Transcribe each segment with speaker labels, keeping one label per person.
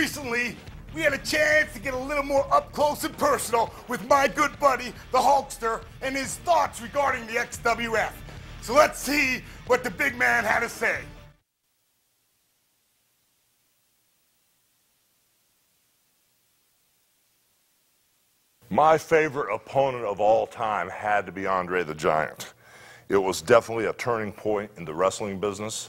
Speaker 1: recently, we had a chance to get a little more up close and personal with my good buddy, the Hulkster, and his thoughts regarding the XWF. So let's see what the big man had to say.
Speaker 2: My favorite opponent of all time had to be Andre the Giant. It was definitely a turning point in the wrestling business.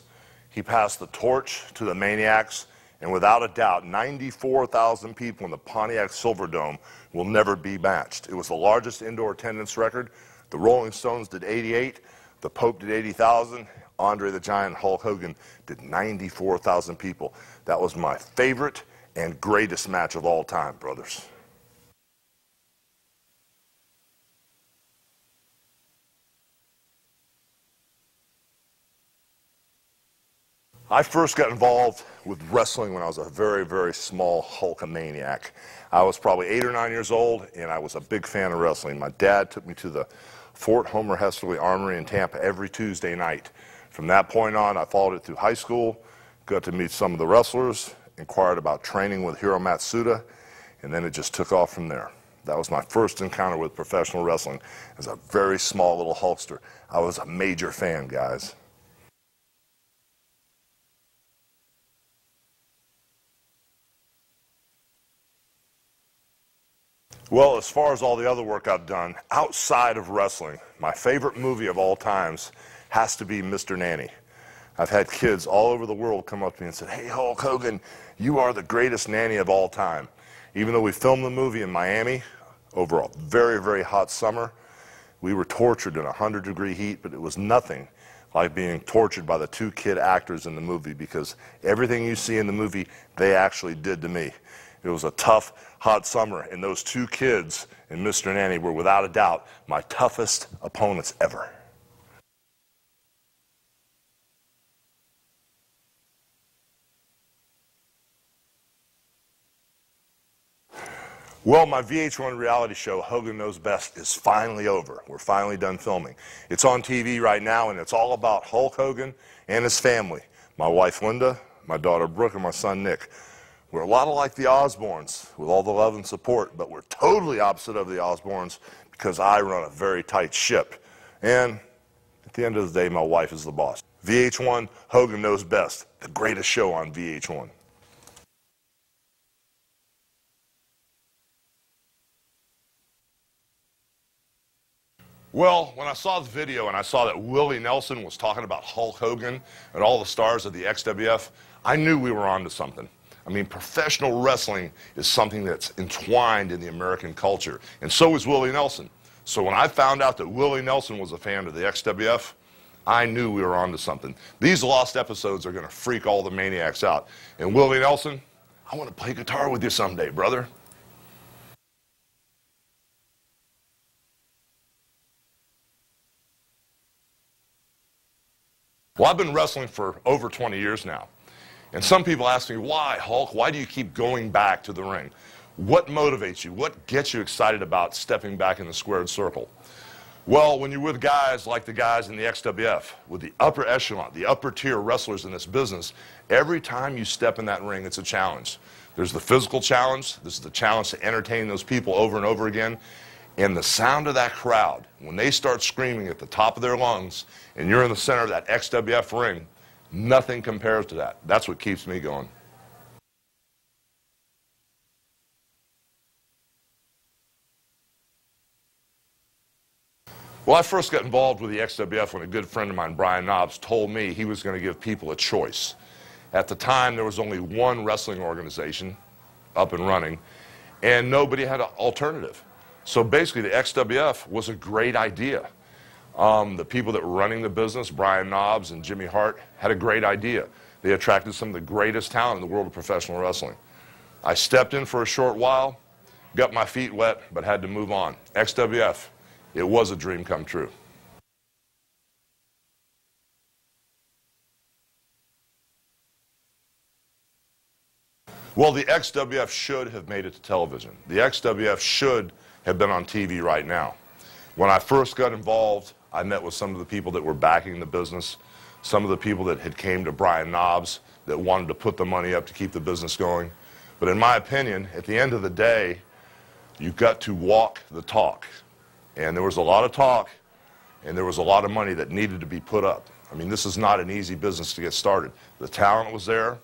Speaker 2: He passed the torch to the Maniacs, and without a doubt, 94,000 people in the Pontiac Silverdome will never be matched. It was the largest indoor attendance record. The Rolling Stones did 88, the Pope did 80,000, Andre the Giant, Hulk Hogan did 94,000 people. That was my favorite and greatest match of all time, brothers. I first got involved with wrestling when I was a very, very small Hulkamaniac. I was probably 8 or 9 years old, and I was a big fan of wrestling. My dad took me to the Fort Homer Hesterly Armory in Tampa every Tuesday night. From that point on, I followed it through high school, got to meet some of the wrestlers, inquired about training with Hiro Matsuda, and then it just took off from there. That was my first encounter with professional wrestling as a very small little Hulkster. I was a major fan, guys. Well, as far as all the other work I've done, outside of wrestling, my favorite movie of all times has to be Mr. Nanny. I've had kids all over the world come up to me and say, "Hey, Hulk Hogan, you are the greatest nanny of all time." Even though we filmed the movie in Miami over a very, very hot summer, we were tortured in 100-degree heat, but it was nothing like being tortured by the 2 kid actors in the movie, because everything you see in the movie, they actually did to me. It was a tough, hot summer, and those 2 kids in Mr. Nanny were, without a doubt, my toughest opponents ever. Well, my VH1 reality show, Hogan Knows Best, is finally over. We're finally done filming. It's on TV right now, and it's all about Hulk Hogan and his family. My wife, Linda, my daughter, Brooke, and my son, Nick. We're a lot like the Osbournes, with all the love and support, but we're totally opposite of the Osbournes because I run a very tight ship. And at the end of the day, my wife is the boss. VH1, Hogan Knows Best, the greatest show on VH1. Well, when I saw the video and I saw that Willie Nelson was talking about Hulk Hogan and all the stars of the XWF, I knew we were onto something. I mean, professional wrestling is something that's entwined in the American culture, and so is Willie Nelson. So when I found out that Willie Nelson was a fan of the XWF, I knew we were onto something. These lost episodes are going to freak all the maniacs out. And Willie Nelson, I want to play guitar with you someday, brother. Well, I've been wrestling for over 20 years now. And some people ask me, why, Hulk? Why do you keep going back to the ring? What motivates you? What gets you excited about stepping back in the squared circle? Well, when you're with guys like the guys in the XWF, with the upper echelon, the upper tier wrestlers in this business, every time you step in that ring, it's a challenge. There's the physical challenge. This is the challenge to entertain those people over and over again. And the sound of that crowd, when they start screaming at the top of their lungs, and you're in the center of that XWF ring, nothing compares to that. That's what keeps me going. Well, I first got involved with the XWF when a good friend of mine, Brian Knobs, told me he was going to give people a choice. At the time, there was only one wrestling organization up and running, and nobody had an alternative. So basically, the XWF was a great idea. The people that were running the business, Brian Knobs and Jimmy Hart, had a great idea. They attracted some of the greatest talent in the world of professional wrestling. I stepped in for a short while, got my feet wet, but had to move on. XWF, it was a dream come true. Well, the XWF should have made it to television. The XWF should have been on TV right now. When I first got involved, I met with some of the people that were backing the business, some of the people that had came to Brian Knobs that wanted to put the money up to keep the business going. But in my opinion, at the end of the day, you've got to walk the talk. And there was a lot of talk, and there was a lot of money that needed to be put up. I mean, this is not an easy business to get started. The talent was there,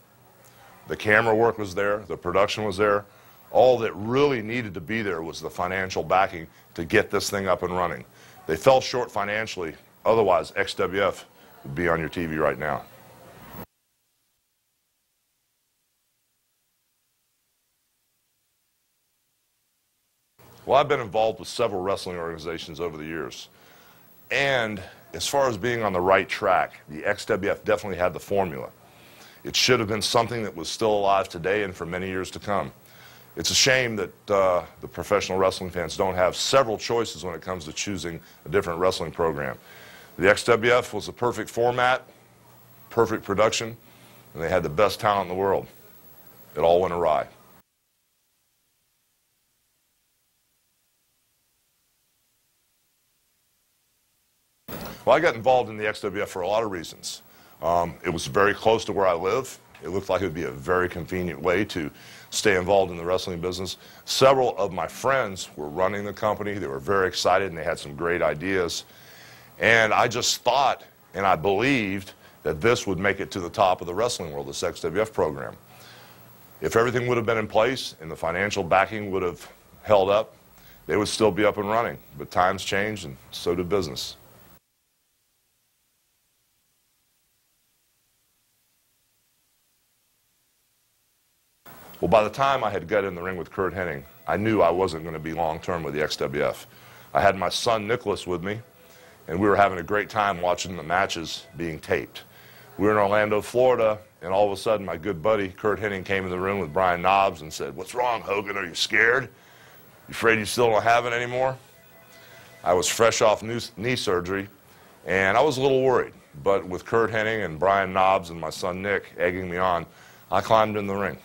Speaker 2: the camera work was there, the production was there. All that really needed to be there was the financial backing to get this thing up and running. They fell short financially, otherwise XWF would be on your TV right now. Well, I've been involved with several wrestling organizations over the years. And as far as being on the right track, the XWF definitely had the formula. It should have been something that was still alive today and for many years to come. It's a shame that the professional wrestling fans don't have several choices when it comes to choosing a different wrestling program. The XWF was a perfect format, perfect production, and they had the best talent in the world. It all went awry. Well, I got involved in the XWF for a lot of reasons. It was very close to where I live. It looked like it would be a very convenient way to stay involved in the wrestling business. Several of my friends were running the company. They were very excited, and they had some great ideas. And I just thought, and I believed, that this would make it to the top of the wrestling world, this XWF program. If everything would have been in place and the financial backing would have held up, they would still be up and running. But times changed, and so did business. Well, by the time I had got in the ring with Curt Hennig, I knew I wasn't going to be long-term with the XWF. I had my son Nicholas with me, and we were having a great time watching the matches being taped. We were in Orlando, Florida, and all of a sudden my good buddy Curt Hennig came in the room with Brian Knobs and said, "What's wrong, Hogan? Are you scared? You afraid you still don't have it anymore?" I was fresh off knee surgery, and I was a little worried. But with Curt Hennig and Brian Knobs and my son Nick egging me on, I climbed in the ring.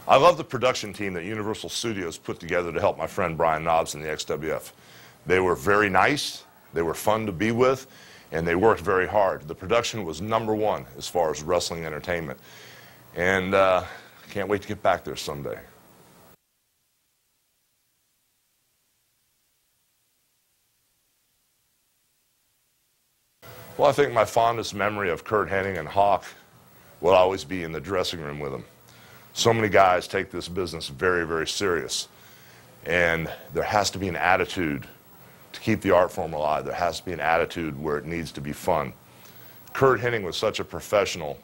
Speaker 2: I love the production team that Universal Studios put together to help my friend Brian Knobs in the XWF. They were very nice, they were fun to be with, and they worked very hard. The production was #1 as far as wrestling entertainment. And can't wait to get back there someday. Well, I think my fondest memory of Curt Hennig and Hawk will always be in the dressing room with him. So many guys take this business very, very serious. And there has to be an attitude to keep the art form alive. There has to be an attitude where it needs to be fun. Curt Hennig was such a professional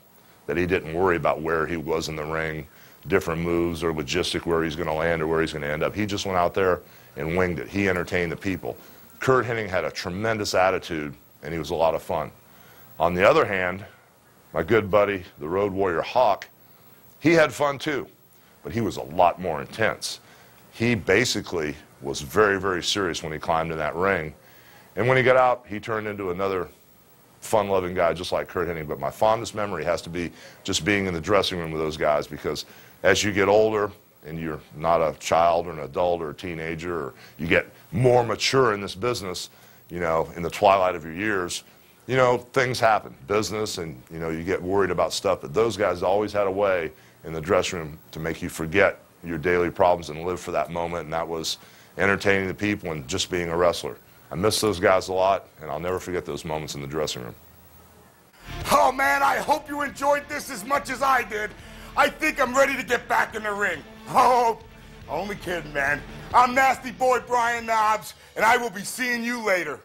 Speaker 2: that he didn't worry about where he was in the ring, different moves or logistic, where he's going to land or where he's going to end up. He just went out there and winged it. He entertained the people. Curt Hennig had a tremendous attitude, and he was a lot of fun. On the other hand, my good buddy, the Road Warrior Hawk, he had fun too, but he was a lot more intense. He basically was very, very serious when he climbed in that ring. And when he got out, he turned into another fun-loving guy just like Curt Hennig. But my fondest memory has to be just being in the dressing room with those guys, because as you get older and you're not a child or an adult or a teenager, or you get more mature in this business, you know, in the twilight of your years, you know, things happen, business, and, you know, you get worried about stuff. But those guys always had a way in the dressing room to make you forget your daily problems and live for that moment, and that was entertaining the people and just being a wrestler. I miss those guys a lot, and I'll never forget those moments in the dressing room.
Speaker 1: Oh man, I hope you enjoyed this as much as I did. I think I'm ready to get back in the ring. Oh, only kidding, man. I'm Nasty Boy Brian Knobs, and I will be seeing you later.